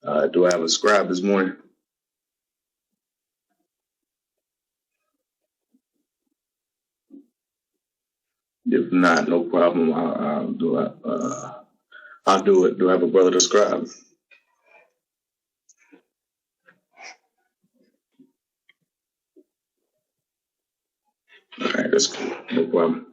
Do I have a scribe this morning? If not, no problem. I'll do it. I'll do it. Do I have a brother to scribe? All right, that's cool. No problem.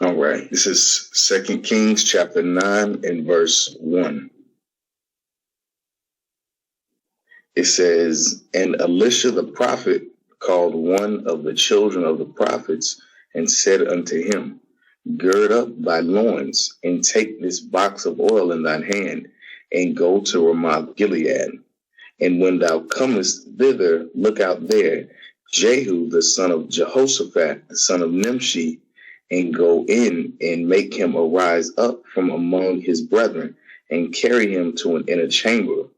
All right. This is 2 Kings chapter 9 and verse 1. It says, "And Elisha the prophet called one of the children of the prophets and said unto him, Gird up thy loins, and take this box of oil in thine hand, and go to Ramoth Gilead. And when thou comest thither, look out there Jehu the son of Jehoshaphat, the son of Nimshi, and go in and make him arise up from among his brethren, and carry him to an inner chamber.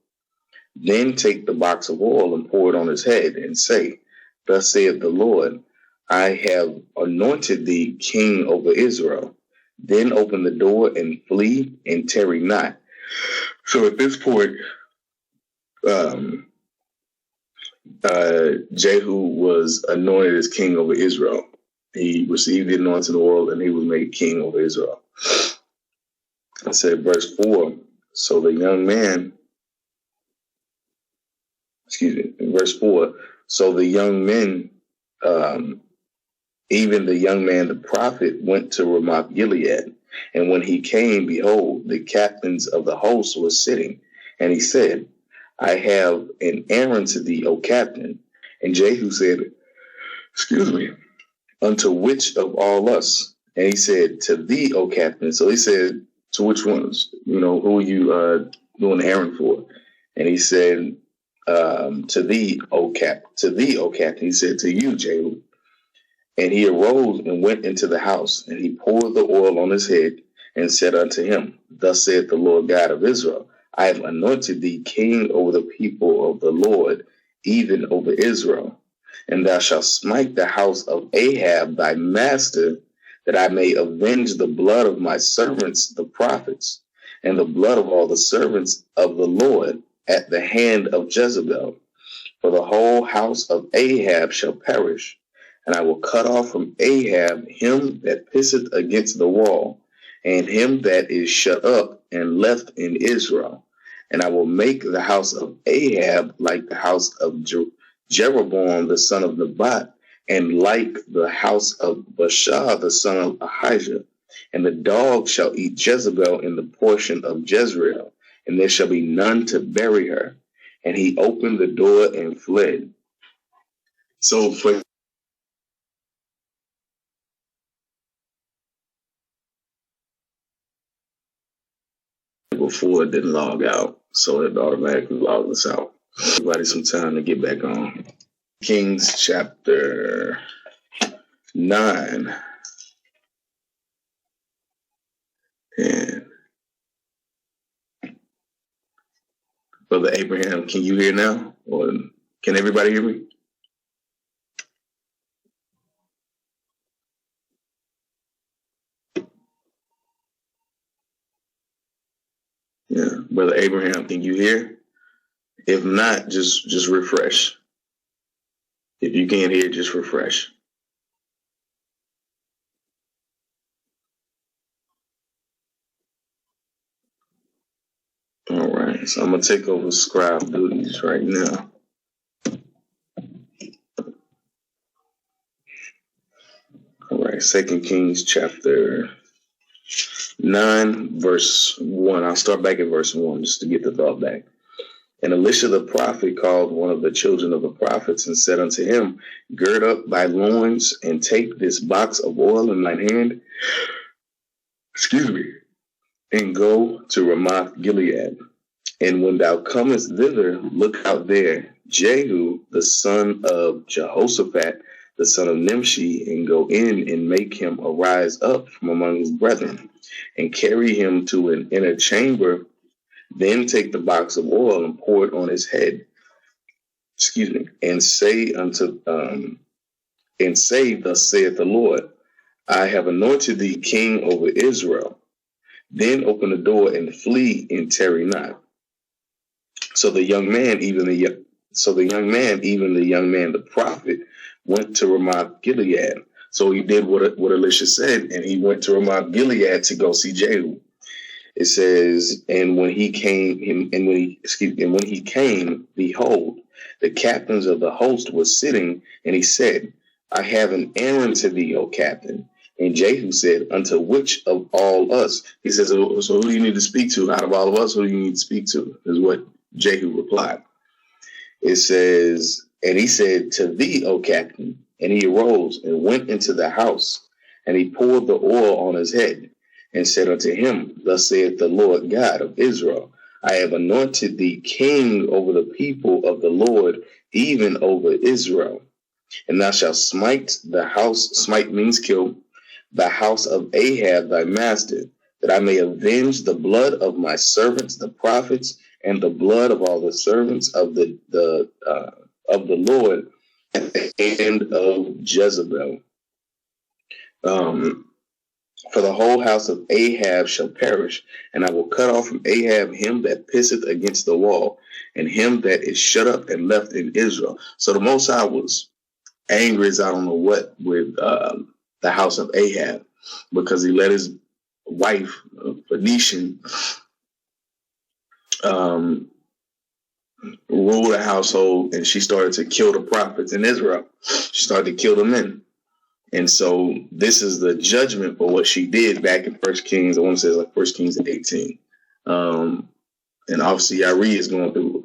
Then take the box of oil and pour it on his head, and say, Thus saith the Lord, I have anointed thee king over Israel. Then open the door and flee, and tarry not." So at this point, Jehu was anointed as king over Israel. He received the anointed oil, and he was made king over Israel. I said, verse 4, so the young man, verse 4, so the young men, even the young man, the prophet, went to Ramoth Gilead. And when he came, behold, the captains of the host were sitting. And he said, I have an errand to thee, O captain. And Jehu said, unto which of all us? And he said, to thee, O captain. So he said, to which ones? Who are you doing the errand for? And he said, to thee, O captain. He said, to you, Jehu. And he arose and went into the house, and he poured the oil on his head, and said unto him, Thus saith the Lord God of Israel, I have anointed thee king over the people of the Lord, even over Israel. And thou shalt smite the house of Ahab thy master, that I may avenge the blood of my servants the prophets, and the blood of all the servants of the Lord at the hand of Jezebel. For the whole house of Ahab shall perish, and I will cut off from Ahab him that pisseth against the wall, and him that is shut up and left in Israel. And I will make the house of Ahab like the house of Jeroboam the son of Nebat, and like the house of Baasha the son of Ahijah. And the dog shall eat Jezebel in the portion of Jezreel, and there shall be none to bury her. And he opened the door and fled. So for before it didn't log out, so it automatically logged us out. Everybody some time to get back on. Kings chapter 9. And Brother Abraham, can you hear now? Or can everybody hear me? Yeah, Brother Abraham, can you hear? If not, just refresh. If you can't hear, just refresh. All right, so I'm gonna take over scribe duties right now. All right, 2 Kings chapter 9, verse 1. I'll start back at verse 1 just to get the thought back. And Elisha the prophet called one of the children of the prophets and said unto him, Gird up thy loins and take this box of oil in thine hand, and go to Ramoth Gilead. And when thou comest thither, look out there Jehu the son of Jehoshaphat, the son of Nimshi, and go in and make him arise up from among his brethren, and carry him to an inner chamber. Then take the box of oil and pour it on his head, excuse me, and say thus saith the Lord, I have anointed thee king over Israel. Then open the door and flee and tarry not. So the young man, even the young man, the prophet, went to Ramoth Gilead. So he did what Elisha said, and he went to Ramoth Gilead to go see Jehu. It says, and when he came, behold, the captains of the host were sitting, and he said, I have an errand to thee, O captain. And Jehu said, unto which of all us? He says, so who do you need to speak to? Out of all of us, who do you need to speak to? Is what Jehu replied. It says, and he said, to thee, O captain. And he arose and went into the house, and he poured the oil on his head, and said unto him, thus saith the Lord God of Israel, I have anointed thee king over the people of the Lord, even over Israel. And thou shalt smite means kill, the house of Ahab thy master, that I may avenge the blood of my servants, the prophets, and the blood of all the servants of the Lord at the hand of Jezebel. For the whole house of Ahab shall perish, and I will cut off from Ahab him that pisseth against the wall, and him that is shut up and left in Israel. So the Most High was angry as I don't know what with the house of Ahab, because he let his wife, Phoenician, rule the household, and she started to kill the prophets in Israel. She started to kill the men. And so this is the judgment for what she did back in 1 Kings. I want to say it's like 1 Kings 18. And obviously Yari is going through,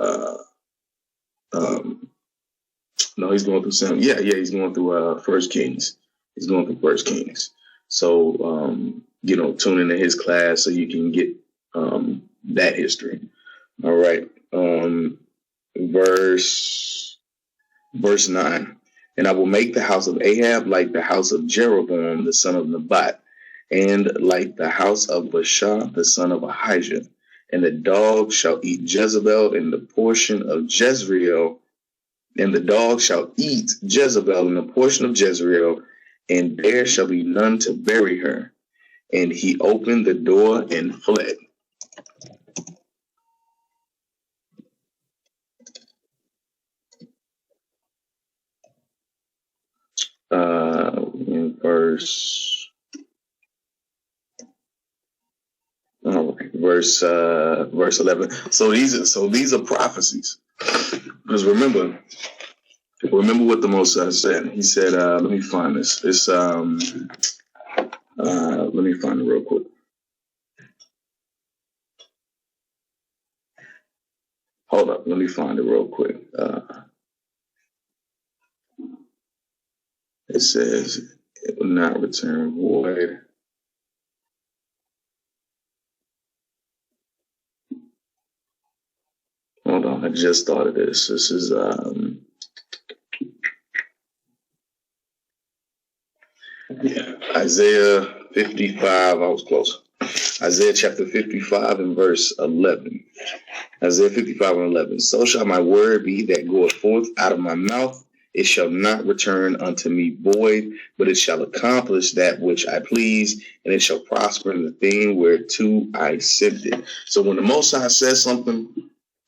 no, he's going through some, he's going through 1 Kings. He's going through 1 Kings. So, tune into his class so you can get that history. All right. Verse 9. And I will make the house of Ahab like the house of Jeroboam, the son of Nebat, and like the house of Baasha, the son of Ahijah. And the dog shall eat Jezebel in the portion of Jezreel, and the dog shall eat Jezebel in the portion of Jezreel, and there shall be none to bury her. And he opened the door and fled. In verse 11. So these are prophecies. Because remember what the Most High said. He said, let me find this. It's let me find it real quick. Hold up, let me find it real quick. It says it will not return void. Hold on, I just thought of this. This is Isaiah 55. I was close. Isaiah chapter 55 and verse 11. Isaiah 55 and 11. So shall my word be that goeth forth out of my mouth. It shall not return unto me void, but it shall accomplish that which I please, and it shall prosper in the thing whereto I sent it. So when the Most High says something,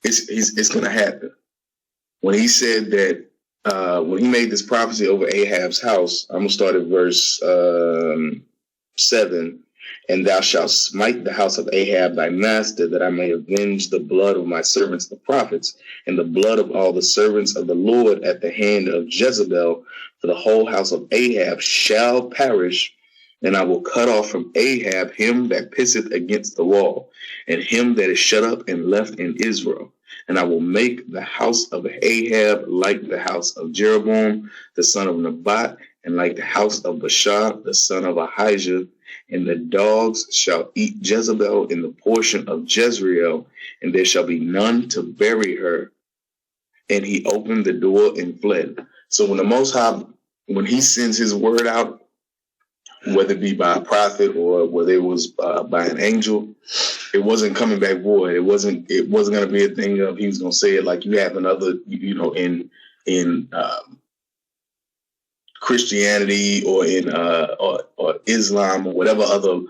it's going to happen. When he said that, when he made this prophecy over Ahab's house, I'm going to start at verse 7. And thou shalt smite the house of Ahab thy master, that I may avenge the blood of my servants the prophets, and the blood of all the servants of the Lord at the hand of Jezebel. For the whole house of Ahab shall perish, and I will cut off from Ahab him that pisseth against the wall, and him that is shut up and left in Israel. And I will make the house of Ahab like the house of Jeroboam, the son of Nebat, and like the house of Baasha, the son of Ahijah. And the dogs shall eat Jezebel in the portion of Jezreel, and there shall be none to bury her. And he opened the door and fled. So when the Most High, when he sends his word out whether it be by a prophet or whether it was by an angel, it wasn't coming back void. It wasn't going to be a thing of he was going to say it like you have in other, in Christianity or in or Islam or whatever other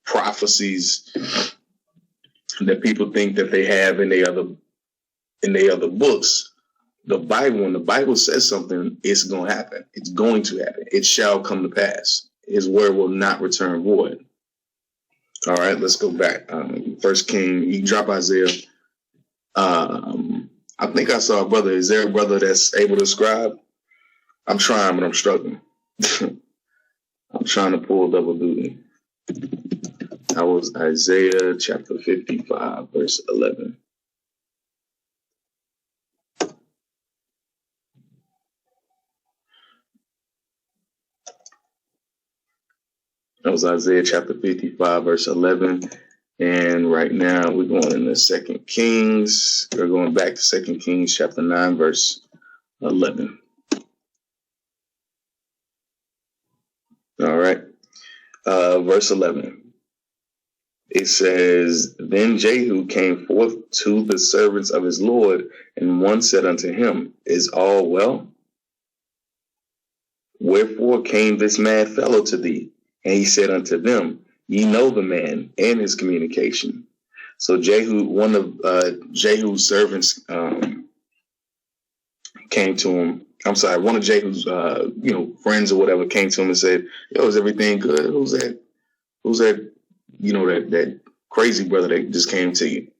prophecies that people think that they have in their other books. The Bible, when the Bible says something, it's going to happen. It's going to happen. It shall come to pass. His word will not return void. All right, let's go back. First King, you drop Isaiah. I think I saw a brother. Is there a brother that's able to scribe? I'm trying, but I'm struggling. I'm trying to pull double duty. That was Isaiah chapter 55, verse 11. That was Isaiah chapter 55, verse 11. And right now we're going into 2 Kings. We're going back to 2 Kings chapter 9, verse 11. All right. Verse 11. It says, Then Jehu came forth to the servants of his Lord, and one said unto him, Is all well? Wherefore came this mad fellow to thee? And he said unto them, Ye know the man and his communication. So Jehu, one of Jehu's servants, came to him. I'm sorry, one of Jehu's friends or whatever came to him and said, Yo, is everything good? Who's that? That crazy brother that just came to you.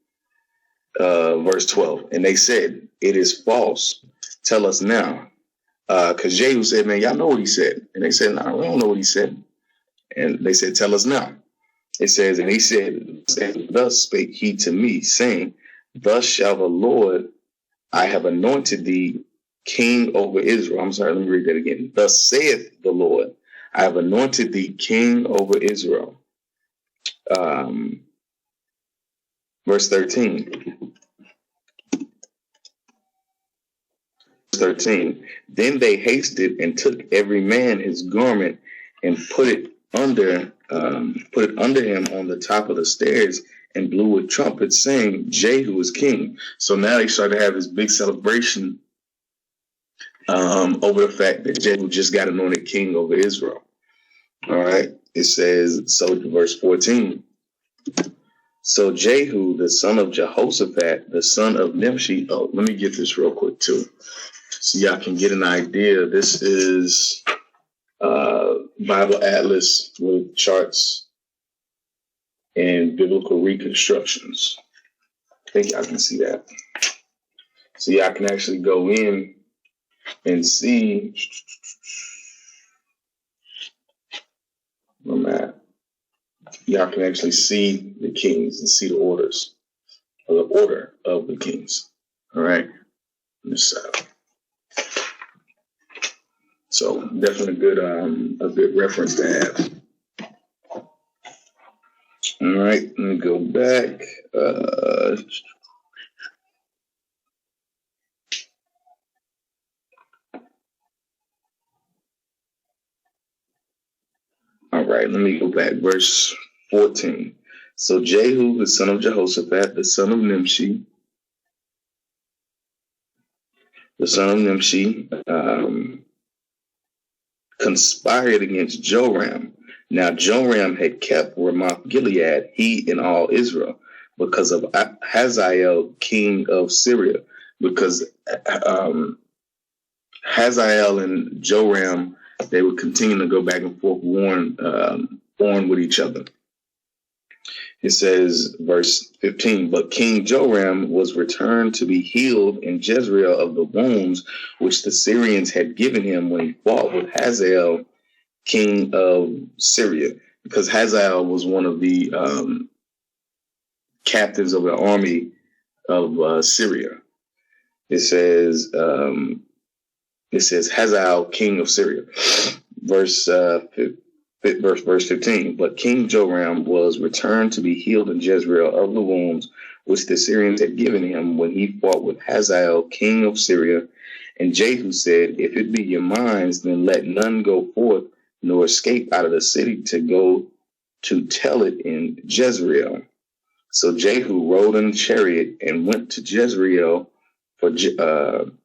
Verse 12. And they said, It is false. Tell us now. Because Jehu said, Man, y'all know what he said. And they said, No, we don't know what he said. And they said, Tell us now. It says, and he said, Thus spake he to me, saying, Thus shall the Lord, I have anointed thee king over Israel. I'm sorry, let me read that again. Thus saith the Lord, I have anointed thee king over Israel. Verse 13. 13. Then they hasted and took every man his garment and put it under him on the top of the stairs and blew with trumpets, saying, Jehu is king. So now they started to have this big celebration over the fact that Jehu just got anointed king over Israel. All right. It says, so verse 14. So Jehu, the son of Jehoshaphat, the son of Nimshi. Oh, let me get this real quick too, so y'all can get an idea. This is Bible Atlas with charts and biblical reconstructions. I think y'all can see that. So y'all can actually go in and see where I'm at. Y'all can actually see the kings and see the orders, or the order of the kings. All right. On this side. So definitely a good reference to have. All right, let me go back. All right, let me go back. Verse 14. So Jehu, the son of Jehoshaphat, the son of Nimshi, conspired against Joram. Now Joram had kept Ramoth Gilead, he and all Israel, because of Hazael, king of Syria. Because Hazael and Joram, they would continue to go back and forth, warring with each other. It says, verse 15, but King Joram was returned to be healed in Jezreel of the wounds which the Syrians had given him when he fought with Hazael, king of Syria, because Hazael was one of the captains of the army of Syria. It says Hazael, king of Syria. Verse 15. But King Joram was returned to be healed in Jezreel of the wounds which the Syrians had given him when he fought with Hazael, king of Syria. And Jehu said, If it be your minds, then let none go forth nor escape out of the city to go to tell it in Jezreel. So Jehu rode in a chariot and went to Jezreel, for Joram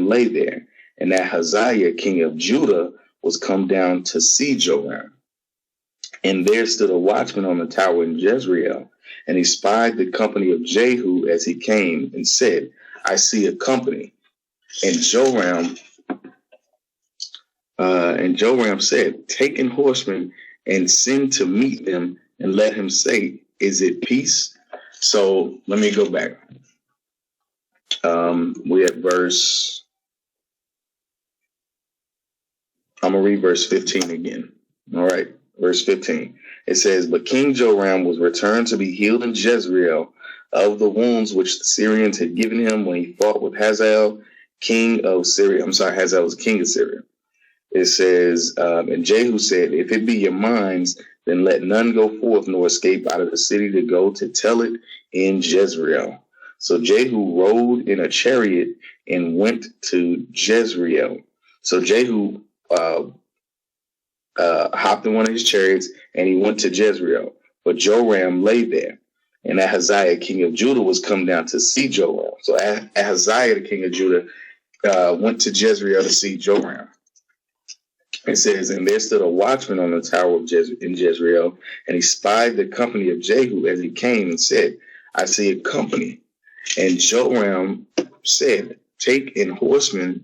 lay there, and Ahaziah king of Judah was come down to see Joram. And there stood a watchman on the tower in Jezreel, and he spied the company of Jehu as he came, and said, I see a company. And Joram said, take in horsemen and send to meet them, and let him say, is it peace? So let me go back. We at verse, I'm going to read verse 15 again. All right, verse 15. It says, but King Joram was returned to be healed in Jezreel of the wounds which the Syrians had given him when he fought with Hazael, king of Syria. I'm sorry, Hazael was king of Syria. It says, and Jehu said, if it be your minds, then let none go forth nor escape out of the city to go to tell it in Jezreel. So Jehu rode in a chariot and went to Jezreel. So Jehu hopped in one of his chariots and he went to Jezreel. But Joram lay there, and Ahaziah, king of Judah, was come down to see Joram. So Ahaziah, the king of Judah, went to Jezreel to see Joram. It says, and there stood a watchman on the tower in Jezreel, and he spied the company of Jehu as he came, and said, I see a company. And Joram said, take in horsemen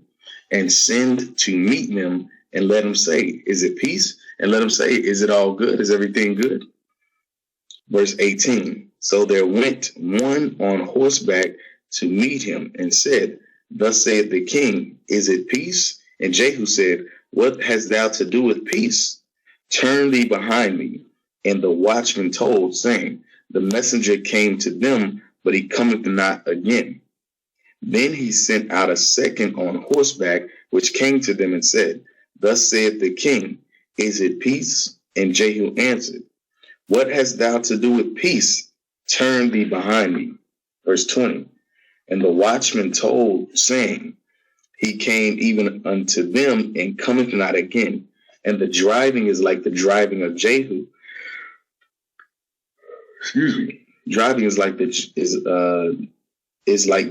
and send to meet them, and let him say, is it peace? And let him say, is it all good? Is everything good? Verse 18. So there went one on horseback to meet him, and said, thus saith the king, is it peace? And Jehu said, what hast thou to do with peace? Turn thee behind me. And the watchman told, saying, the messenger came to them, but he cometh not again. Then he sent out a second on horseback, which came to them and said, thus saith the king, is it peace? And Jehu answered, what hast thou to do with peace? Turn thee behind me. Verse 20. And the watchman told, saying, he came even unto them and cometh not again. And the driving is like the driving of Jehu. Excuse me. Driving is like the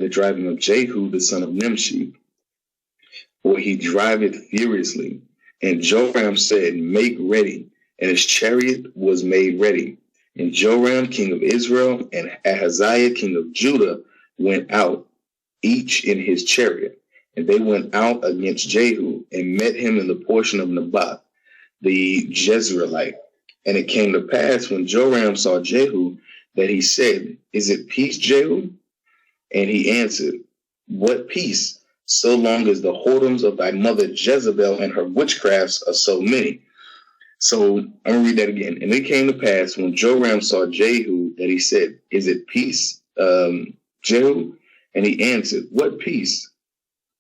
driving of Jehu, the son of Nimshi, for he driveth furiously. And Joram said, make ready. And his chariot was made ready. And Joram, king of Israel, and Ahaziah, king of Judah, went out, each in his chariot. And they went out against Jehu and met him in the portion of Naboth, the Jezreelite. And it came to pass when Joram saw Jehu that he said, is it peace, Jehu? And he answered, what peace, so long as the whoredoms of thy mother Jezebel and her witchcrafts are so many? So I'm going to read that again. And it came to pass when Joram saw Jehu that he said, is it peace, Jehu? And he answered, what peace?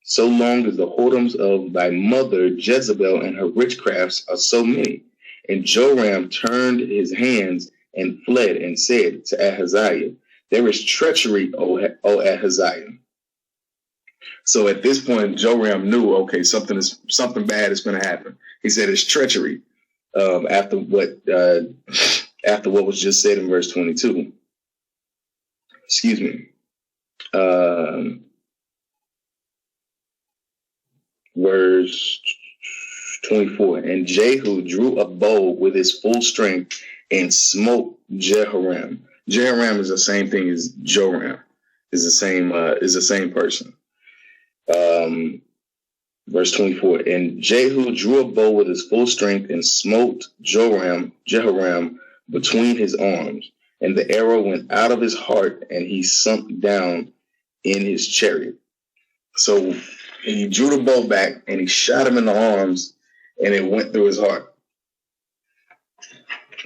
So long as the whoredoms of thy mother Jezebel and her witchcrafts are so many. And Joram turned his hands and fled and said to Ahaziah, there is treachery, O Ahaziah. So at this point, Joram knew, okay, something bad is going to happen. He said it's treachery. After what was just said in verse 22. Excuse me. Verse 24. And Jehu drew a bow with his full strength and smote Jehoram. Jehoram is the same thing as Joram. Is the same person. Verse 24. And Jehu drew a bow with his full strength and smote Jehoram between his arms. And the arrow went out of his heart, and he sunk down in his chariot. So he drew the bow back, and he shot him in the arms, and it went through his heart.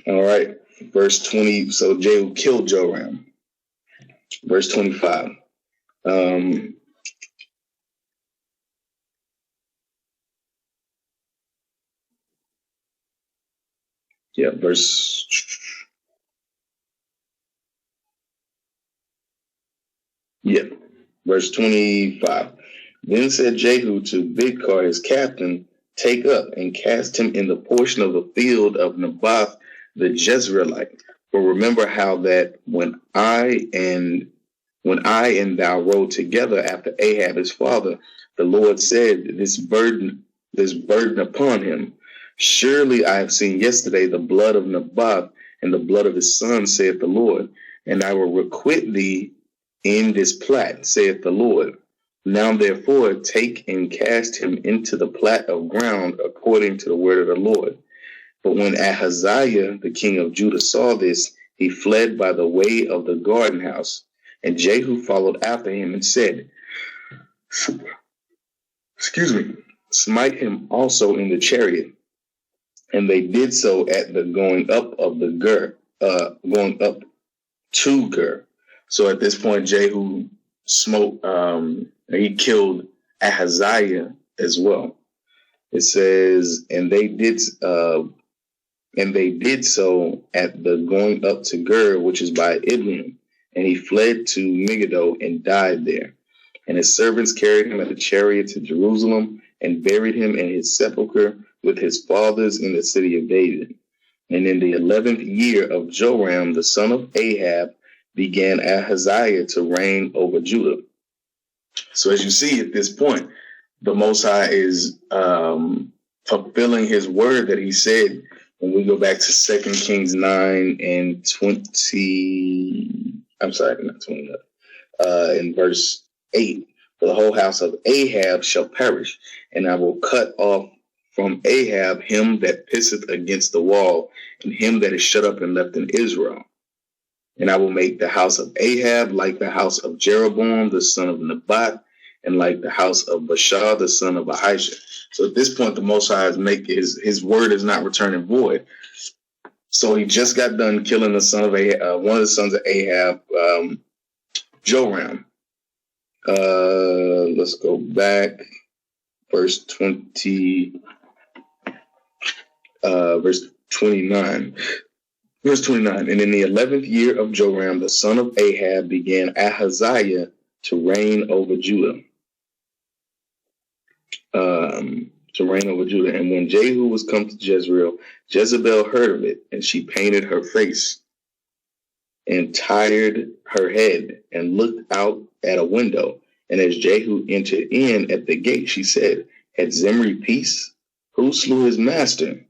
All right. Verse 20. So Jehu killed Joram. Verse 25. Verse 25. Then said Jehu to Bidkar, his captain, take up and cast him in the portion of the field of Naboth the Jezreelite. For remember how that when I and thou rode together after Ahab his father, the Lord said, this burden upon him. Surely I have seen yesterday the blood of Naboth and the blood of his son, saith the Lord, and I will requite thee in this plat, saith the Lord. Now therefore take and cast him into the plat of ground according to the word of the Lord. But when Ahaziah, the king of Judah, saw this, he fled by the way of the garden house. And Jehu followed after him and said, smite him also in the chariot. And they did so at the going up of the going up to Gur. So at this point, Jehu he killed Ahaziah as well. It says, and they did so at the going up to Gur, which is by Ibleam. And he fled to Megiddo and died there. And his servants carried him at the chariot to Jerusalem and buried him in his sepulchre with his fathers in the city of David. And in the 11th year of Joram, the son of Ahab, began Ahaziah to reign over Judah. So as you see at this point, the Most High is fulfilling his word that he said when we go back to 2 Kings 9 and 20. I'm sorry, not 29. In verse 8, for the whole house of Ahab shall perish, and I will cut off from Ahab him that pisseth against the wall, and him that is shut up and left in Israel. And I will make the house of Ahab like the house of Jeroboam, the son of Nebat, and like the house of Baasha, the son of Ahijah. So at this point, the Most High his word is not returning void. So he just got done killing the son of Ahab, one of the sons of Ahab, Joram. Let's go back, verse 20, verse 29. Verse 29, and in the 11th year of Joram, the son of Ahab, began Ahaziah to reign over Judah. And when Jehu was come to Jezreel, Jezebel heard of it, and she painted her face and tired her head and looked out at a window. And as Jehu entered in at the gate, she said, had Zimri peace? Who slew his master?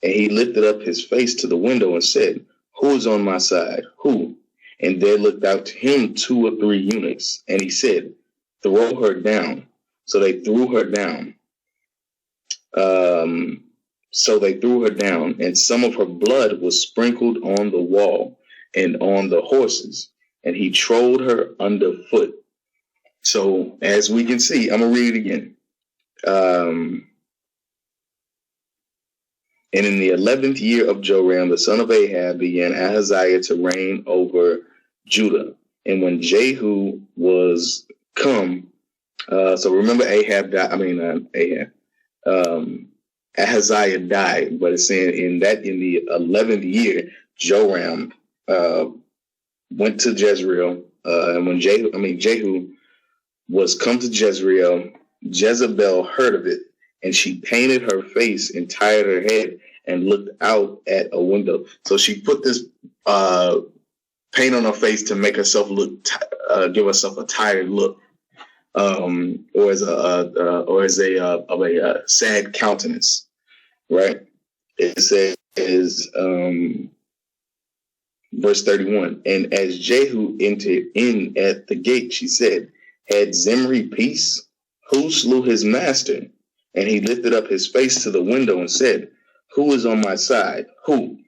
And he lifted up his face to the window and said, who is on my side? Who? And there looked out to him 2 or 3 eunuchs. And he said, throw her down. So they threw her down. And some of her blood was sprinkled on the wall and on the horses. And he trode her underfoot. So as we can see, I'm going to read it again. And in the 11th year of Joram, the son of Ahab, began Ahaziah to reign over Judah. And when Jehu was come, so remember Ahaziah died, but it's saying in the 11th year, Joram went to Jezreel, and when Jehu was come to Jezreel, Jezebel heard of it, and she painted her face and tied her head and looked out at a window. So she put this paint on her face to make herself give herself a tired look, or as a sad countenance, right? It says, verse 31, and as Jehu entered in at the gate, she said, had Zimri peace? Who slew his master? And he lifted up his face to the window and said, who is on my side? Who?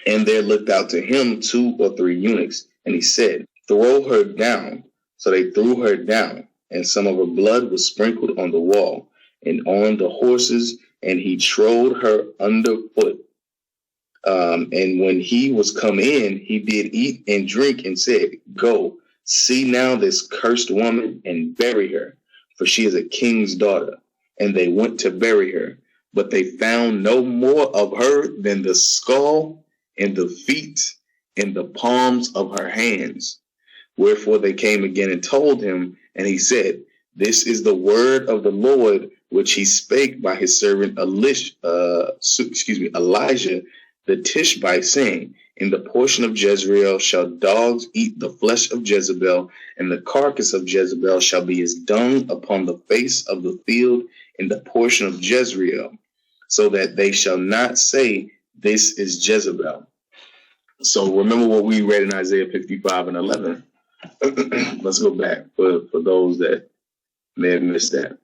And there looked out to him 2 or 3 eunuchs, and he said, throw her down. So they threw her down, and some of her blood was sprinkled on the wall and on the horses, and he trode her underfoot. And when he was come in, he did eat and drink and said, go, see now this cursed woman and bury her, for she is a king's daughter. And they went to bury her, but they found no more of her than the skull and the feet and the palms of her hands. Wherefore they came again and told him, and he said, this is the word of the Lord which he spake by his servant Elijah the Tishbite, saying, in the portion of Jezreel shall dogs eat the flesh of Jezebel, and the carcass of Jezebel shall be as dung upon the face of the field in the portion of Jezreel, so that they shall not say, this is Jezebel. So remember what we read in Isaiah 55 and 11. Let's go back for those that may have missed that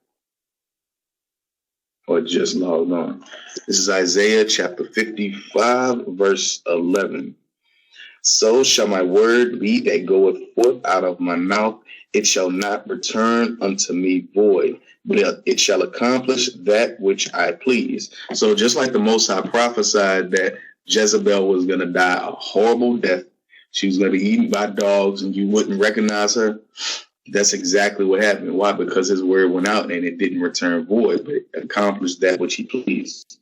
or just logged on. This is Isaiah chapter 55, verse 11. So shall my word be that goeth forth out of my mouth. It shall not return unto me void, but it shall accomplish that which I please. So just like the Most High prophesied that Jezebel was going to die a horrible death, she was going to be eaten by dogs and you wouldn't recognize her, that's exactly what happened. Why? Because his word went out and it didn't return void, but it accomplished that which he pleased.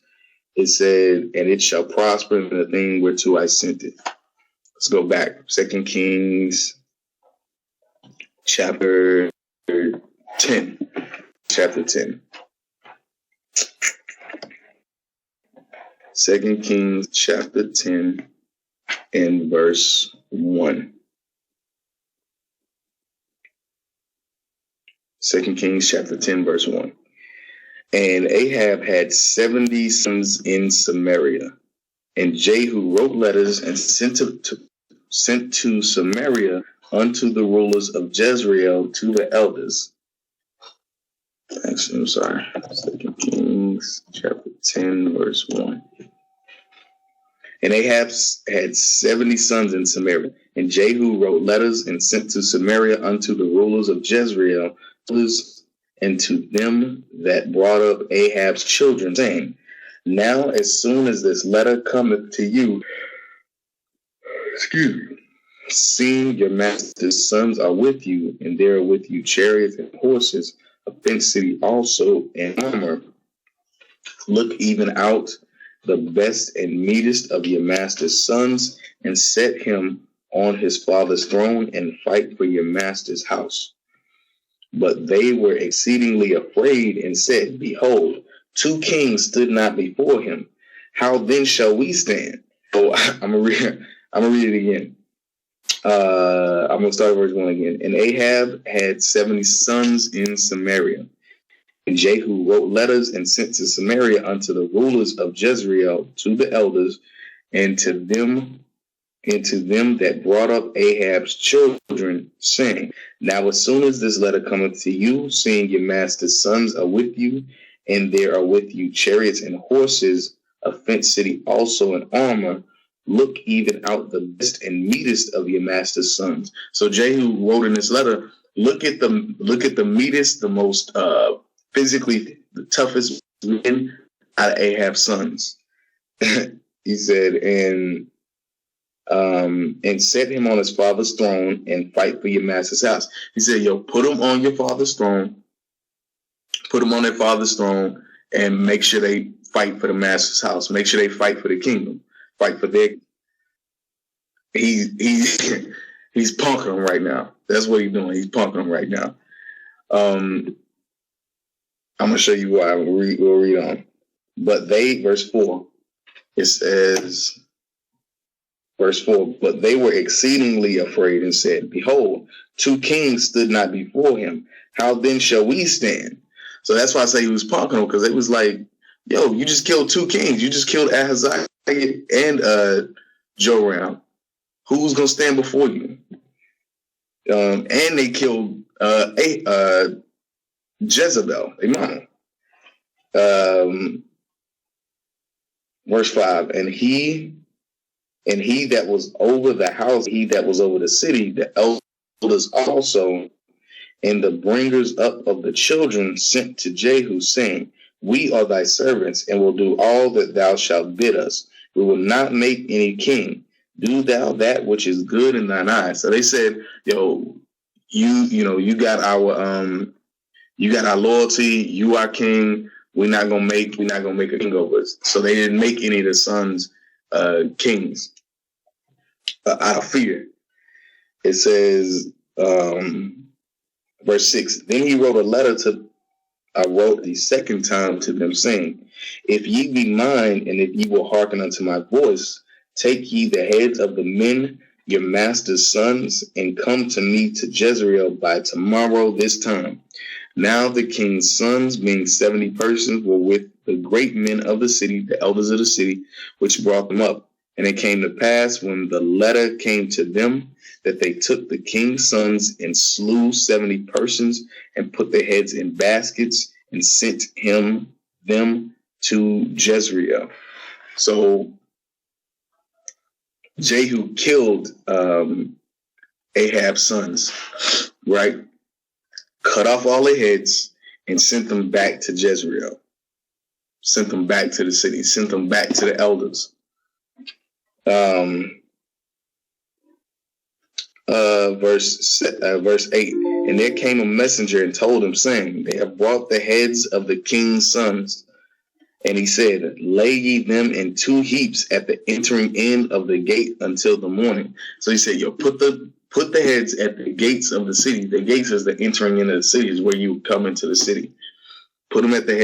It said, and it shall prosper in the thing whereto I sent it. Let's go back. 2 Kings chapter 10. Chapter 10. 2 Kings chapter 10 and verse 1. 2 Kings chapter 10, verse 1. And Ahab had 70 sons in Samaria, and Jehu wrote letters and sent to Samaria unto the rulers of Jezreel, to the elders. Actually, I'm sorry. 2 Kings chapter 10, verse 1. And Ahab had 70 sons in Samaria, and Jehu wrote letters and sent to Samaria unto the rulers of Jezreel, and to them that brought up Ahab's children, saying, now as soon as this letter cometh to you, seeing your master's sons are with you, and there are with you chariots and horses, a fenced city also, and armor, look even out the best and meetest of your master's sons, and set him on his father's throne, and fight for your master's house. But they were exceedingly afraid and said, behold, 2 kings stood not before him. How then shall we stand? Oh, I'm gonna read it again. I'm gonna start verse 1 again. And Ahab had 70 sons in Samaria. And Jehu wrote letters and sent to Samaria unto the rulers of Jezreel, to the elders, and to them that brought up Ahab's children, saying, now as soon as this letter cometh to you, seeing your master's sons are with you, and there are with you chariots and horses, a fenced city also in armor, look even out the best and meetest of your master's sons. So Jehu wrote in this letter, look at the meetest, the most physically the toughest men out of Ahab's sons. He said, and set him on his father's throne and fight for your master's house. He said, yo, put him on your father's throne, put them on their father's throne, and make sure they fight for the master's house. Make sure they fight for the kingdom, fight for their. He's punking them right now. That's what he's doing. He's punking them right now. I'm gonna show you why. We'll read on. But they, verse 4, it says. Verse 4, but they were exceedingly afraid and said, behold, 2 kings stood not before him. How then shall we stand? So that's why I say he was punking them, because it was like, yo, you just killed 2 kings. You just killed Ahaziah and Joram. Who's going to stand before you? And they killed Jezebel, their mama. Verse 5, and he that was over the house, he that was over the city, the elders also, and the bringers up of the children sent to Jehu, saying, we are thy servants, and will do all that thou shalt bid us. We will not make any king. Do thou that which is good in thine eyes. So they said, yo, you got our loyalty, you our king. We're not gonna make a king over us. So they didn't make any of the sons kings out of fear. It says, verse 6, then he wrote a letter to I wrote the second time to them, saying, If ye be mine, and if ye will hearken unto my voice, take ye the heads of the men, your master's sons, and come to me to Jezreel by tomorrow this time. Now the king's sons, being 70 persons, were with the great men of the city, the elders of the city, which brought them up. And it came to pass, when the letter came to them, that they took the king's sons and slew 70 persons, and put their heads in baskets, and sent them to Jezreel. So Jehu killed Ahab's sons, right? Cut off all their heads and sent them back to Jezreel. Sent them back to the city. Sent them back to the elders. Verse 8. And there came a messenger and told him, saying, They have brought the heads of the king's sons. And he said, Lay ye them in 2 heaps at the entering in of the gate until the morning. So he said, put the heads at the gates of the city. The gates is the entering into the city, is where you come into the city. Put them at the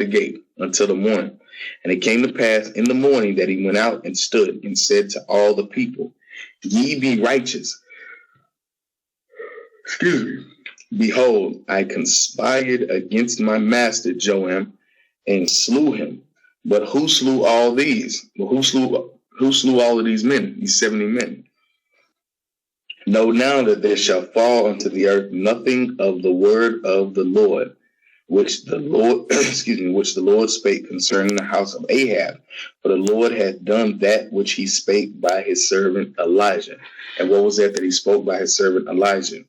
gate until the morning. And it came to pass in the morning that he went out and stood and said to all the people, Ye be righteous. Excuse me. Behold, I conspired against my master Joam and slew him. But who slew all these? Well, who slew all of these men, these 70 men? Know now that there shall fall unto the earth nothing of the word of the Lord, which the Lord spake concerning the house of Ahab. For the Lord hath done that which he spake by his servant Elijah. And what was that he spoke by his servant Elijah?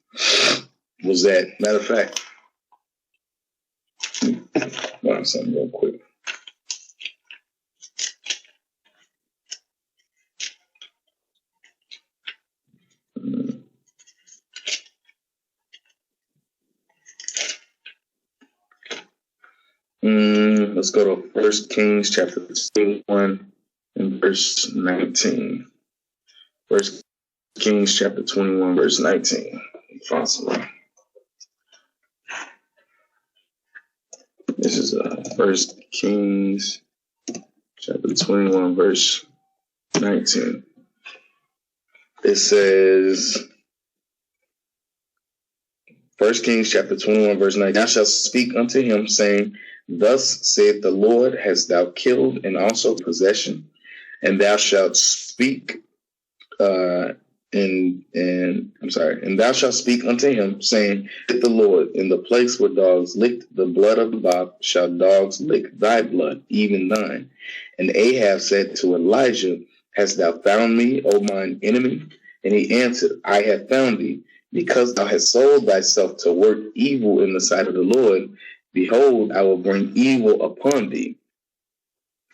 Was that, matter of fact, something real quick. Let's go to 1 Kings chapter 21 and verse 19. 1 Kings chapter 21, verse 19. Possible. This is 1 Kings chapter 21, verse 19. It says, 1 Kings chapter 21, verse 19. Thou shalt speak unto him, saying, Thus saith the Lord, hast thou killed and also possession? And thou shalt speak and thou shalt speak unto him, saying, The Lord, in the place where dogs licked the blood of the Baal, shall dogs lick thy blood, even thine. And Ahab said to Elijah, Hast thou found me, O mine enemy? And he answered, I have found thee, because thou hast sold thyself to work evil in the sight of the Lord. Behold, I will bring evil upon thee,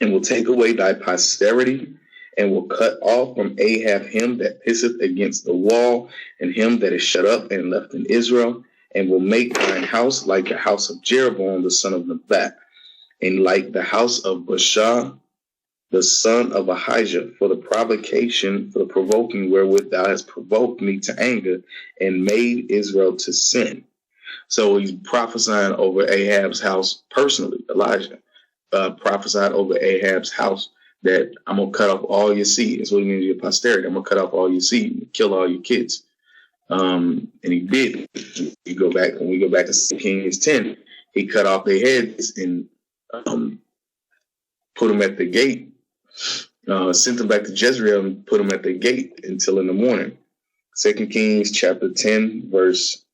and will take away thy posterity, and will cut off from Ahab him that pisseth against the wall, and him that is shut up and left in Israel, and will make thine house like the house of Jeroboam the son of Nebat, and like the house of Baasha the son of Ahijah, for the provoking wherewith thou hast provoked me to anger, and made Israel to sin. So he's prophesying over Ahab's house personally. Elijah prophesied over Ahab's house that I'm going to cut off all your seed. That's what it means to your posterity. I'm going to cut off all your seed and kill all your kids. And he did. When we go back to 2 Kings 10, he cut off their heads and put them at the gate, sent them back to Jezreel and put them at the gate until in the morning. 2 Kings chapter 10, verse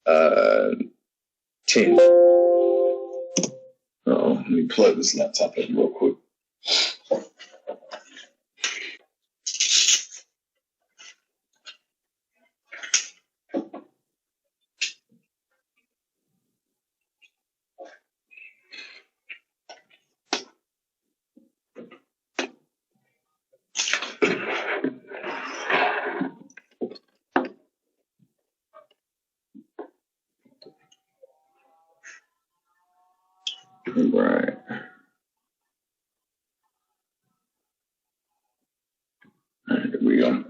10. Let me plug this laptop in real quick. Right. All right, here we go.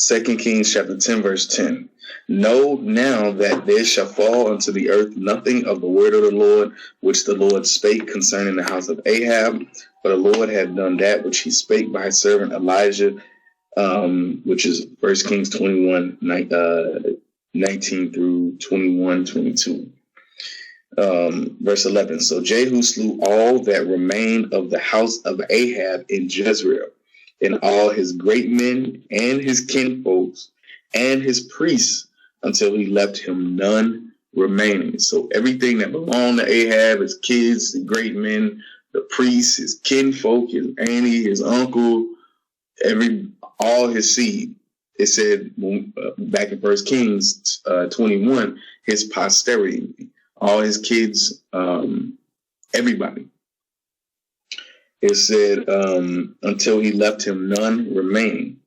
2 Kings chapter 10, verse 10. Know now that there shall fall unto the earth nothing of the word of the Lord, which the Lord spake concerning the house of Ahab. For the Lord had done that which he spake by his servant Elijah, which is 1 Kings 21, 19 through 21, 22. Verse 11. So Jehu slew all that remained of the house of Ahab in Jezreel, and all his great men and his kinfolks and his priests, until he left him none remaining. So everything that belonged to Ahab, his kids, the great men, the priests, his kinfolk, his auntie, his uncle, all his seed. It said back in 1 Kings 21, his posterity, all his kids, everybody. It said, until he left him none remaining.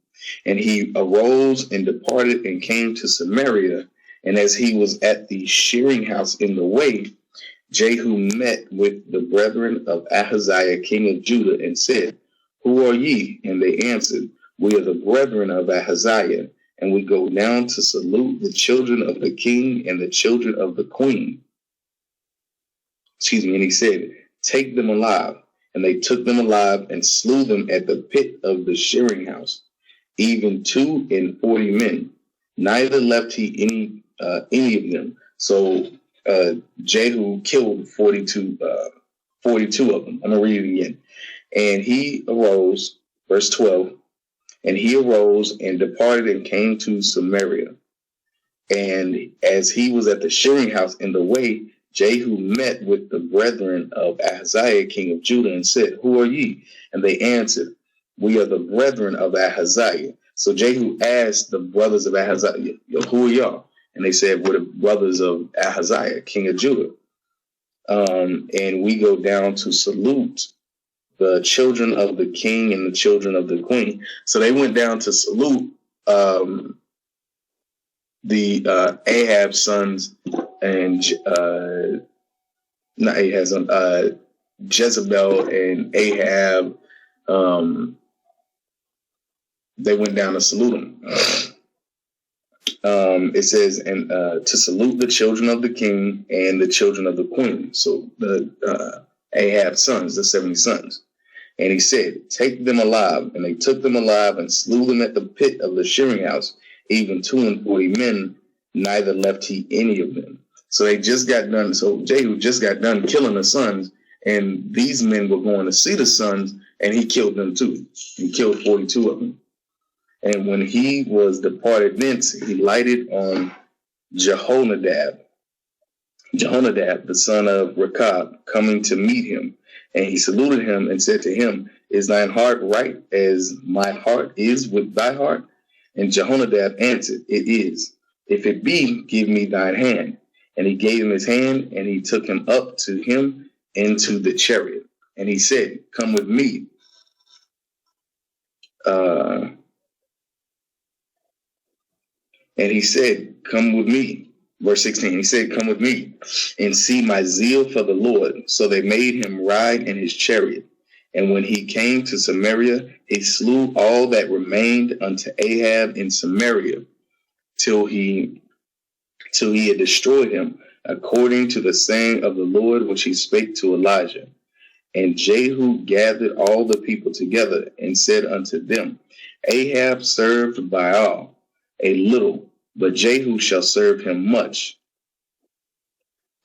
And he arose and departed and came to Samaria. And as he was at the shearing house in the way, Jehu met with the brethren of Ahaziah, king of Judah, and said, Who are ye? And they answered, We are the brethren of Ahaziah, and we go down to salute the children of the king and the children of the queen. And he said, Take them alive. And they took them alive and slew them at the pit of the shearing house, even 42 men. Neither left he any of them. So Jehu killed 42 of them. I'm going to read it again. And he arose, verse 12, and he arose and departed and came to Samaria. And as he was at the shearing house in the way, Jehu met with the brethren of Ahaziah, king of Judah, and said, Who are ye? And they answered, We are the brethren of Ahaziah. So Jehu asked the brothers of Ahaziah, Who are y'all? And they said, We're the brothers of Ahaziah, king of Judah. And we go down to salute the children of the king and the children of the queen. So they went down to salute the Ahab's sons and Jezebel and Ahab. They went down to salute them. It says, and to salute the children of the king and the children of the queen. So the Ahab's sons, the 70 sons. And he said, Take them alive. And they took them alive and slew them at the pit of the shearing house, even 42 men, neither left he any of them. So they just got done. So Jehu just got done killing the sons, and these men were going to see the sons, and he killed them too. He killed 42 of them. And when he was departed thence, he lighted on Jehonadab, the son of Rechab, coming to meet him. And he saluted him and said to him, Is thine heart right as my heart is with thy heart? And Jehonadab answered, It is. If it be, give me thine hand. And he gave him his hand, and he took him up to him into the chariot. And he said, Come with me. And he said, Come with me. Verse 16, he said, Come with me and see my zeal for the Lord. So they made him ride in his chariot. And when he came to Samaria, he slew all that remained unto Ahab in Samaria till he had destroyed him, according to the saying of the Lord which he spake to Elijah. And Jehu gathered all the people together and said unto them, Ahab served Baal a little, but Jehu shall serve him much.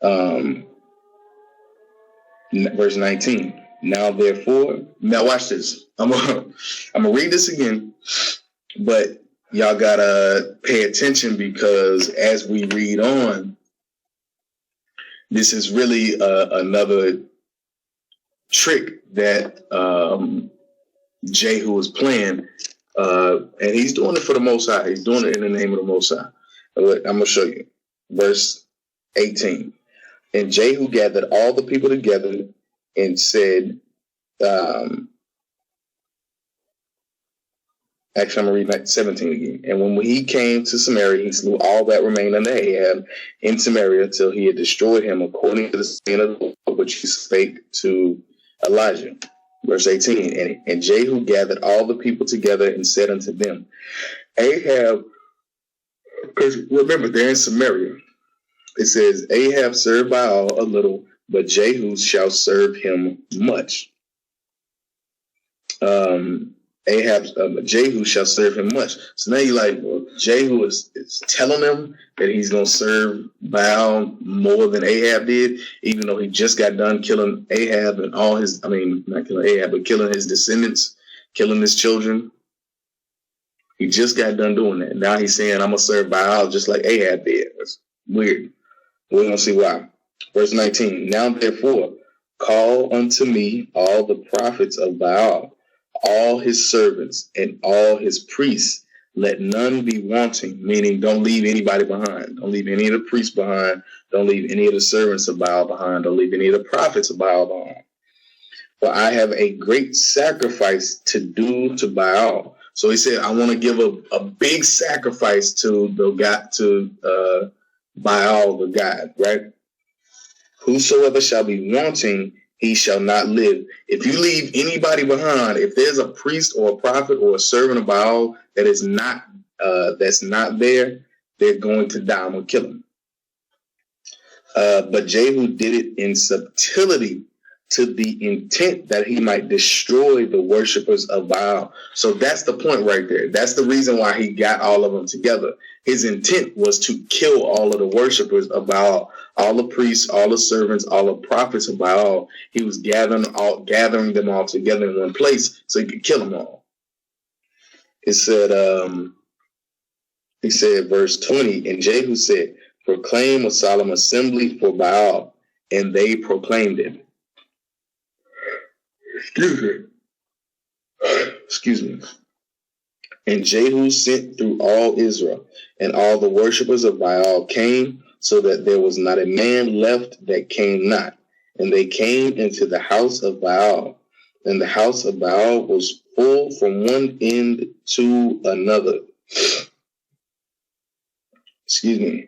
Verse 19. Now watch this. I'm gonna read this again, but y'all gotta pay attention, because as we read on, this is really another trick that Jehu is playing. And he's doing it for the Most High. He's doing it in the name of the Most High. I'm going to show you. Verse 18. And Jehu gathered all the people together and said, actually, I'm going to read 17 again. And when he came to Samaria, he slew all that remained unto Ahab in Samaria till he had destroyed him, according to the saying of the Lord which he spake to Elijah. Verse 18, and Jehu gathered all the people together and said unto them, Ahab Because remember, they're in Samaria. It says, Ahab served Baal a little, but Jehu shall serve him much. Jehu shall serve him much. So now you're like, well, Jehu is telling him that he's going to serve Baal more than Ahab did, even though he just got done killing Ahab and all his, not killing Ahab, but killing his descendants, killing his children. He just got done doing that. Now he's saying, I'm going to serve Baal just like Ahab did. That's weird. We're going to see why. Verse 19, now therefore, call unto me all the prophets of Baal, all his servants and all his priests. Let none be wanting, meaning don't leave anybody behind. Don't leave any of the priests behind. Don't leave any of the servants of Baal behind. Don't leave any of the prophets of Baal behind. For I have a great sacrifice to do to Baal. So he said, I want to give a big sacrifice to the God, to Baal, the God, right? Whosoever shall be wanting, he shall not live. If you leave anybody behind, if there's a priest or a prophet or a servant of Baal that is not that's not there, they're going to die. I'm going to kill them. But Jehu did it in subtlety, to the intent that he might destroy the worshipers of Baal. So that's the point right there. That's the reason why he got all of them together. His intent was to kill all of the worshipers of Baal, all the priests, all the servants, all the prophets of Baal. He was gathering them all together in one place so he could kill them all. It said, verse 20, and Jehu said, proclaim a solemn assembly for Baal, and they proclaimed it. Excuse me. And Jehu sent through all Israel, and all the worshipers of Baal came, so that there was not a man left that came not. And they came into the house of Baal, and the house of Baal was full from one end to another. Excuse me.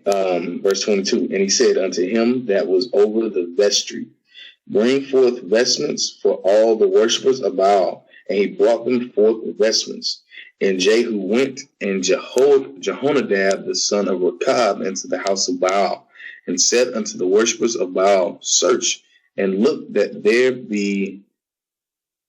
Verse 22. And he said unto him that was over the vestry, bring forth vestments for all the worshipers of Baal. And he brought them forth vestments. And Jehu went, and Jehonadab, the son of Rechab, into the house of Baal, and said unto the worshipers of Baal, search, and look that there be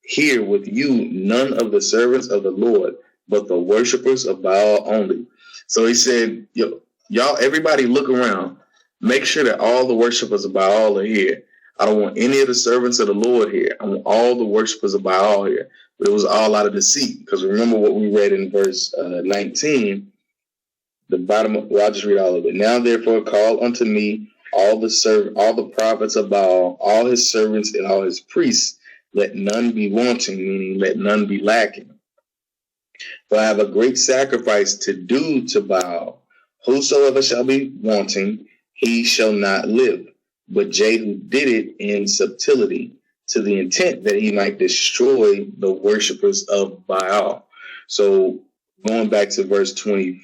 here with you none of the servants of the Lord, but the worshipers of Baal only. So he said, y'all, everybody look around. Make sure that all the worshipers of Baal are here. I don't want any of the servants of the Lord here. I want all the worshipers of Baal here. But it was all out of deceit. Because remember what we read in verse 19, the bottom of, well, I'll just read all of it. Now therefore call unto me all the prophets of Baal, all his servants and all his priests. Let none be wanting, meaning let none be lacking. For I have a great sacrifice to do to Baal. Whosoever shall be wanting, he shall not live. But Jehu did it in subtlety, to the intent that he might destroy the worshipers of Baal. So going back to verse 23,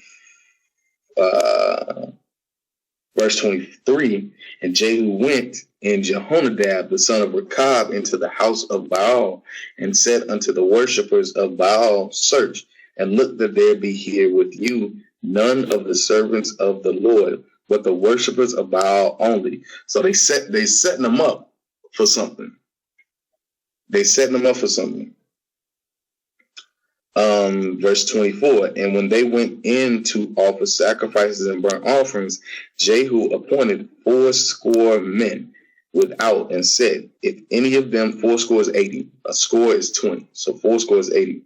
and Jehu went, and Jehonadab, the son of Rechab, into the house of Baal, and said unto the worshipers of Baal, search, and look that there be here with you none of the servants of the Lord, but the worshipers of Baal only. So they setting them up for something. Verse 24, and when they went in to offer sacrifices and burnt offerings, Jehu appointed 80 men without, and said, if any of them, 80, a score is 20, so 80.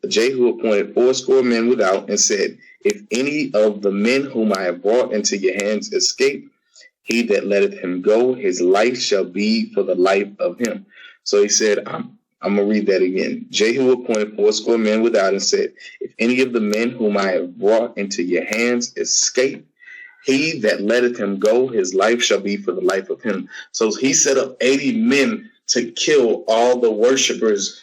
Jehu appointed 80 men without, and said, if any of the men whom I have brought into your hands escape, he that letteth him go, his life shall be for the life of him. So he said, I'm going to read that again. Jehu appointed 80 men without, and said, if any of the men whom I have brought into your hands escape, he that letteth him go, his life shall be for the life of him. So he set up 80 men to kill all the worshipers.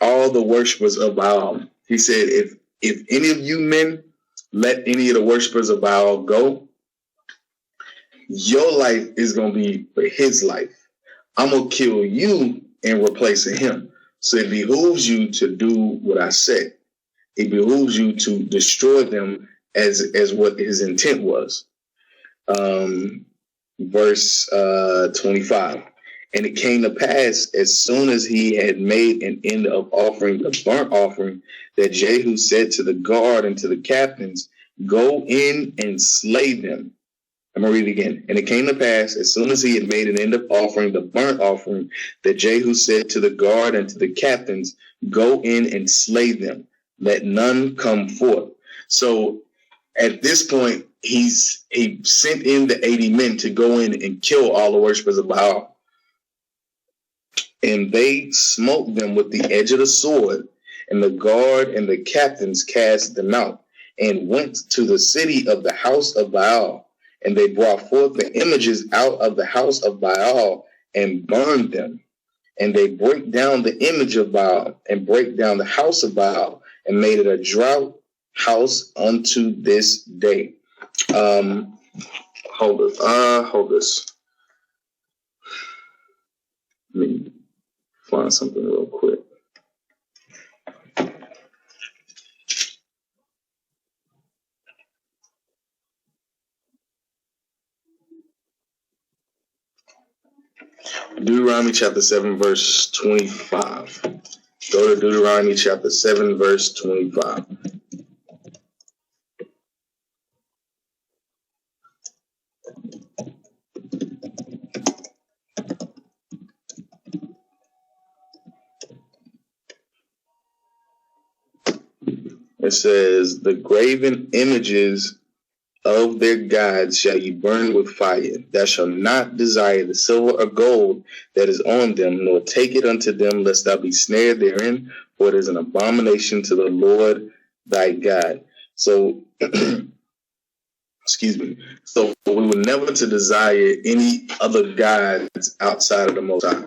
All the worshipers of Baal. He said, if any of you men let any of the worshipers of Baal go, your life is going to be for his life. I'm going to kill you in replacing him. So it behooves you to do what I said. it behooves you to destroy them as what his intent was. Verse 25. And it came to pass, as soon as he had made an end of offering the burnt offering, that Jehu said to the guard and to the captains, go in and slay them. I'm going to read it again. And it came to pass, as soon as he had made an end of offering the burnt offering, that Jehu said to the guard and to the captains, go in and slay them. Let none come forth. So at this point, he sent in the 80 men to go in and kill all the worshippers of Baal. And they smote them with the edge of the sword, and the guard and the captains cast them out, and went to the city of the house of Baal. And they brought forth the images out of the house of Baal, and burned them. And they break down the image of Baal, and break down the house of Baal, and made it a drought house unto this day. Hold this. Let me find something real quick. Deuteronomy chapter 7, verse 25. Go to Deuteronomy chapter 7, verse 25. It says, the graven images of their gods shall ye burn with fire. Thou shalt not desire the silver or gold that is on them, nor take it unto them, lest thou be snared therein, for it is an abomination to the Lord thy God. So, excuse me. So we were never to desire any other gods outside of the Most High.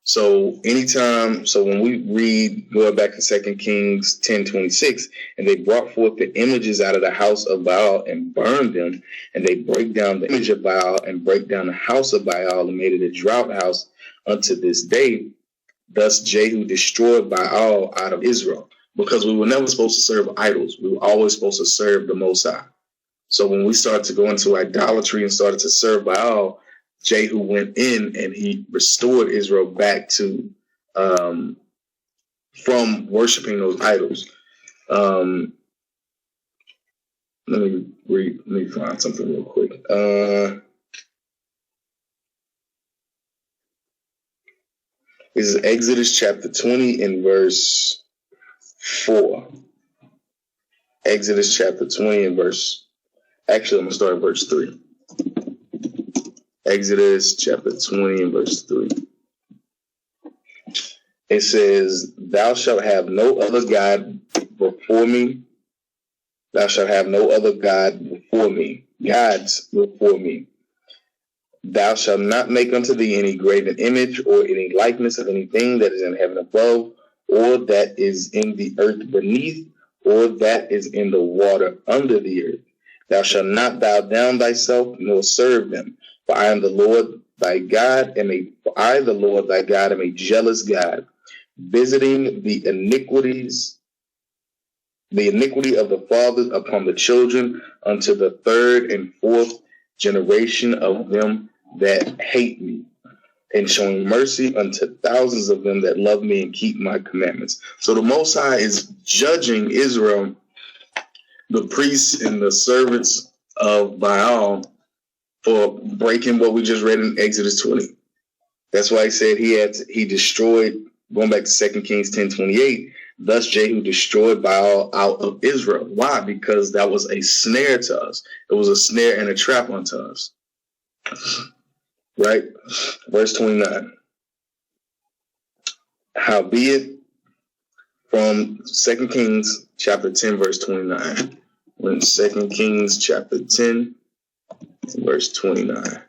So when we read, going back to 2 Kings 10:26, and they brought forth the images out of the house of Baal and burned them, and they break down the image of Baal and break down the house of Baal and made it a drought house unto this day. Thus Jehu destroyed Baal out of Israel, because we were never supposed to serve idols. We were always supposed to serve the Most High. So when we started to go into idolatry and started to serve Baal, Jehu went in and he restored Israel back to from worshiping those idols. Let me find something real quick. This is Exodus chapter 20 and verse 4. Exodus chapter 20 and verse. Actually, I'm gonna start at verse 3. Exodus chapter 20 and verse 3. It says, thou shalt have no other God before me. Thou shalt have no other God before me. Gods before me. Thou shalt not make unto thee any graven image or any likeness of anything that is in heaven above, or that is in the earth beneath, or that is in the water under the earth. Thou shalt not bow down thyself, nor serve them. For I am the Lord thy God, am a jealous God, visiting the iniquity of the fathers upon the children unto the third and fourth generation of them that hate me, and showing mercy unto thousands of them that love me and keep my commandments. So the Most High is judging Israel, the priests and the servants of Baal, for breaking what we just read in Exodus 20. That's why he said he destroyed, going back to 2 Kings 10:28, thus Jehu destroyed Baal out of Israel. Why? Because that was a snare to us. It was a snare and a trap unto us. Right? Verse 29. Howbeit, from 2 Kings chapter 10, verse 29. We're in 2 Kings chapter 10, verse 29.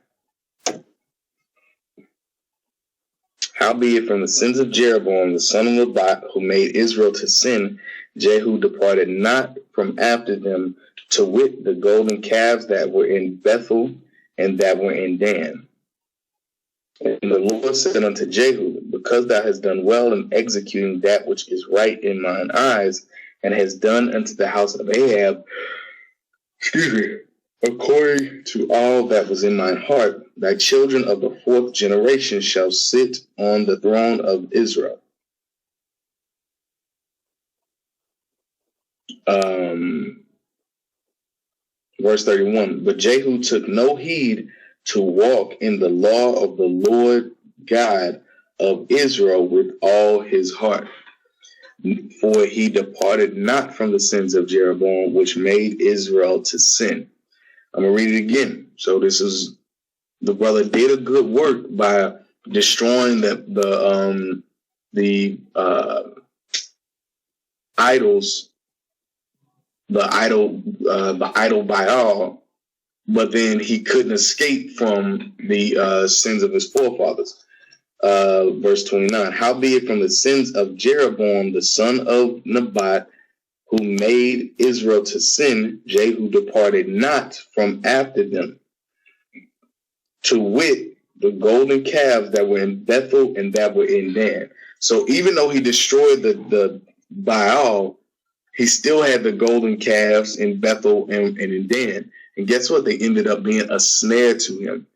Howbeit, from the sins of Jeroboam, the son of Nebat, who made Israel to sin, Jehu departed not from after them, to wit, the golden calves that were in Bethel and that were in Dan. And the Lord said unto Jehu, because thou hast done well in executing that which is right in mine eyes, and has done unto the house of Ahab, according to all that was in mine heart, thy children of the fourth generation shall sit on the throne of Israel. Verse 31, but Jehu took no heed to walk in the law of the Lord God of Israel with all his heart. For he departed not from the sins of Jeroboam, which made Israel to sin. I'm going to read it again. So this is, the brother did a good work by destroying the idols, the idol Baal, but then he couldn't escape from the sins of his forefathers. Verse 29, howbeit from the sins of Jeroboam the son of Nebat, who made Israel to sin, Jehu departed not from after them, to wit, the golden calves that were in Bethel and that were in Dan. So even though he destroyed the Baal, he still had the golden calves in Bethel and in Dan. And guess what? They ended up being a snare to him,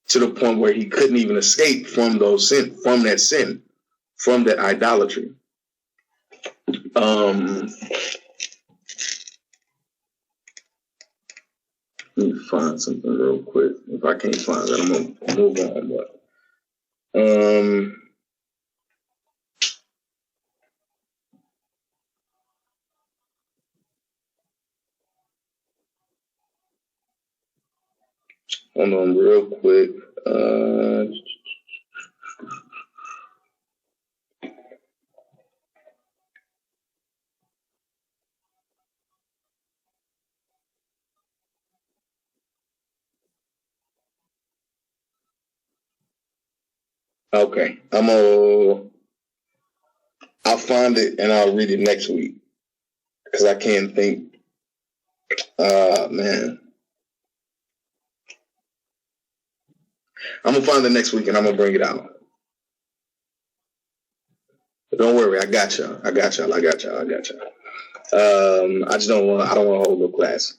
to the point where he couldn't even escape from that sin, from that idolatry. Let me find something real quick. If I can't find it, I'm gonna move on. But hold on real quick. Okay, I'll find it and I'll read it next week because I can't think. Man, I'm gonna find it next week and I'm gonna bring it out. But don't worry, I got y'all. I just don't want to hold no class.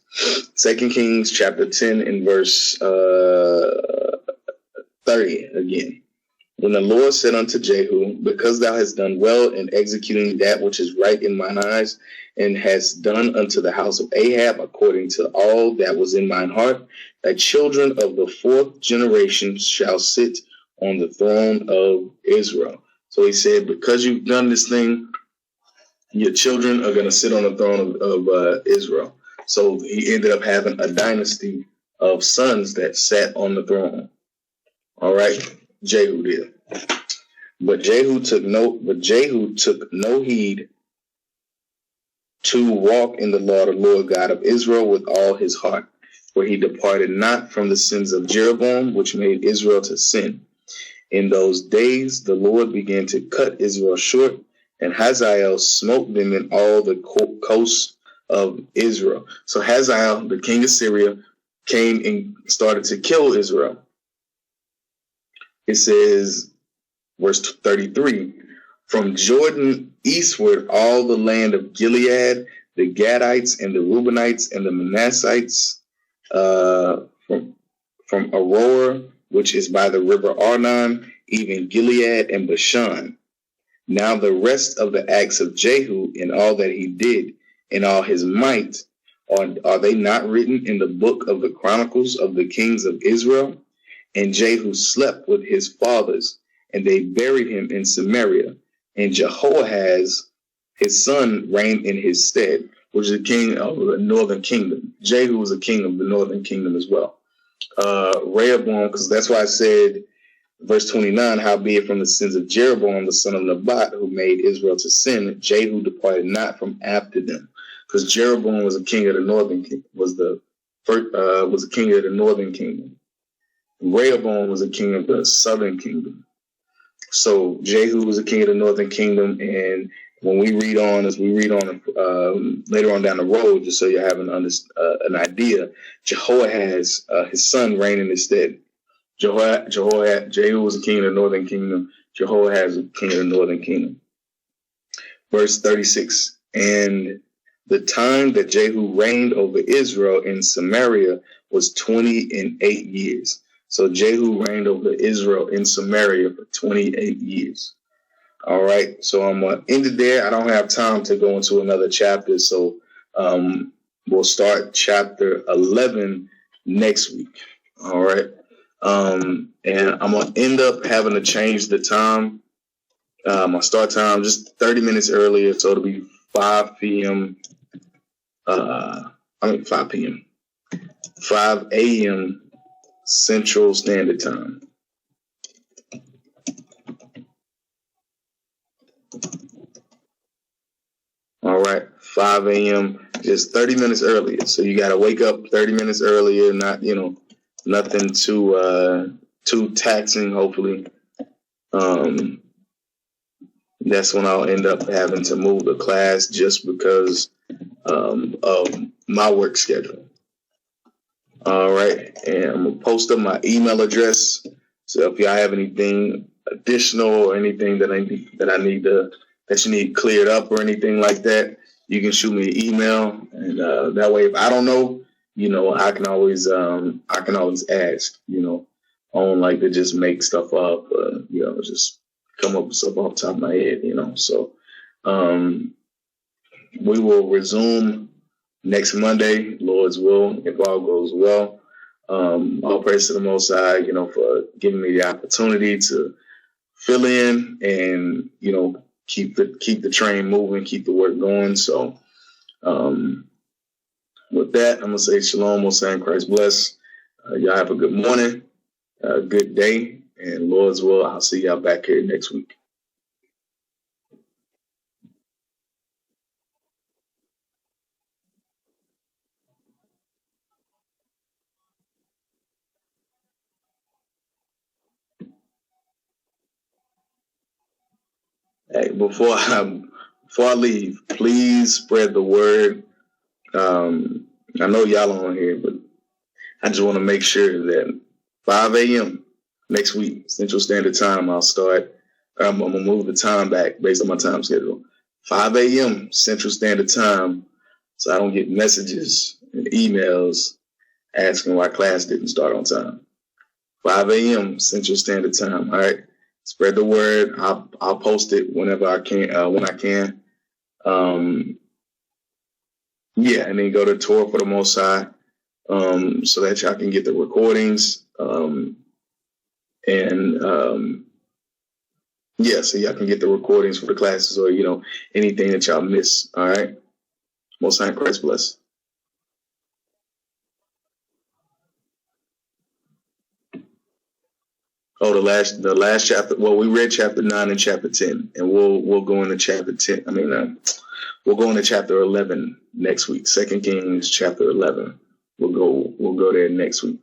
2 Kings chapter 10 and verse 30 again. When the Lord said unto Jehu, because thou hast done well in executing that which is right in mine eyes, and hast done unto the house of Ahab according to all that was in mine heart, thy children of the fourth generation shall sit on the throne of Israel. So he said, because you've done this thing, your children are going to sit on the throne of Israel. So he ended up having a dynasty of sons that sat on the throne. All right, Jehu did. But Jehu took no heed to walk in the law of the Lord God of Israel with all his heart, for he departed not from the sins of Jeroboam, which made Israel to sin. In those days the Lord began to cut Israel short, and Hazael smote them in all the coasts of Israel. So Hazael, the king of Syria, came and started to kill Israel. It says, verse 33, from Jordan eastward, all the land of Gilead, the Gadites and the Reubenites and the Manassites, from Aurora, which is by the river Arnon, even Gilead and Bashan. Now the rest of the acts of Jehu and all that he did and all his might, are they not written in the book of the Chronicles of the kings of Israel? And Jehu slept with his fathers, and they buried him in Samaria. And Jehoahaz, his son, reigned in his stead, which is the king of the northern kingdom. Jehu was a king of the northern kingdom as well. Rehoboam, because that's why I said, verse 29, howbeit from the sins of Jeroboam, the son of Nebat, who made Israel to sin, Jehu departed not from after them. Because Jeroboam was a king of the northern kingdom, was a king of the northern kingdom. Rehoboam was a king of the southern kingdom. So Jehu was a king of the northern kingdom, and when we read on, later on down the road, just so you have an idea, Jehoahaz, his son, reigned in his stead. Jehu was a king of the northern kingdom. Jehoahaz was a king of the northern kingdom. Verse 36, And the time that Jehu reigned over Israel in Samaria was 28 years. So Jehu reigned over Israel in Samaria for 28 years. All right. So I'm going to end it there. I don't have time to go into another chapter. So we'll start chapter 11 next week. All right. And I'm going to end up having to change the time. My start time just 30 minutes earlier. So it'll be 5 p.m. 5 p.m. 5 a.m. Central Standard Time. All right, 5 a.m. just 30 minutes earlier. So you got to wake up 30 minutes earlier. Not, nothing too taxing. Hopefully, that's when I'll end up having to move the class just because of my work schedule. All right, and I'm gonna post up my email address. So if y'all have anything additional or anything that you need cleared up or anything like that, you can shoot me an email, and that way, if I don't know, I can always ask. I don't like to just make stuff up, just come up with stuff off the top of my head. So we will resume next Monday, Lord's will, if all goes well. All praise to the Most High, for giving me the opportunity to fill in and, keep the train moving, keep the work going. So with that, I'm going to say shalom, Most High, Christ bless. Y'all have a good morning, a good day, and Lord's will, I'll see y'all back here next week. Hey, before I leave, please spread the word. I know y'all on here, but I just want to make sure that 5 a.m. next week, Central Standard Time, I'm going to move the time back based on my time schedule. 5 a.m. Central Standard Time, so I don't get messages and emails asking why class didn't start on time. 5 a.m. Central Standard Time, all right? Spread the word. I'll post it whenever I can, when I can. And then go to Torah for the Most High, so that y'all can get the recordings. So y'all can get the recordings for the classes or, anything that y'all miss. All right. Most High, Christ bless. Oh, the last chapter. Well, we read chapter 9 and chapter 10, and we'll go into chapter 10. We'll go into chapter 11 next week. 2 Kings chapter 11. We'll go there next week.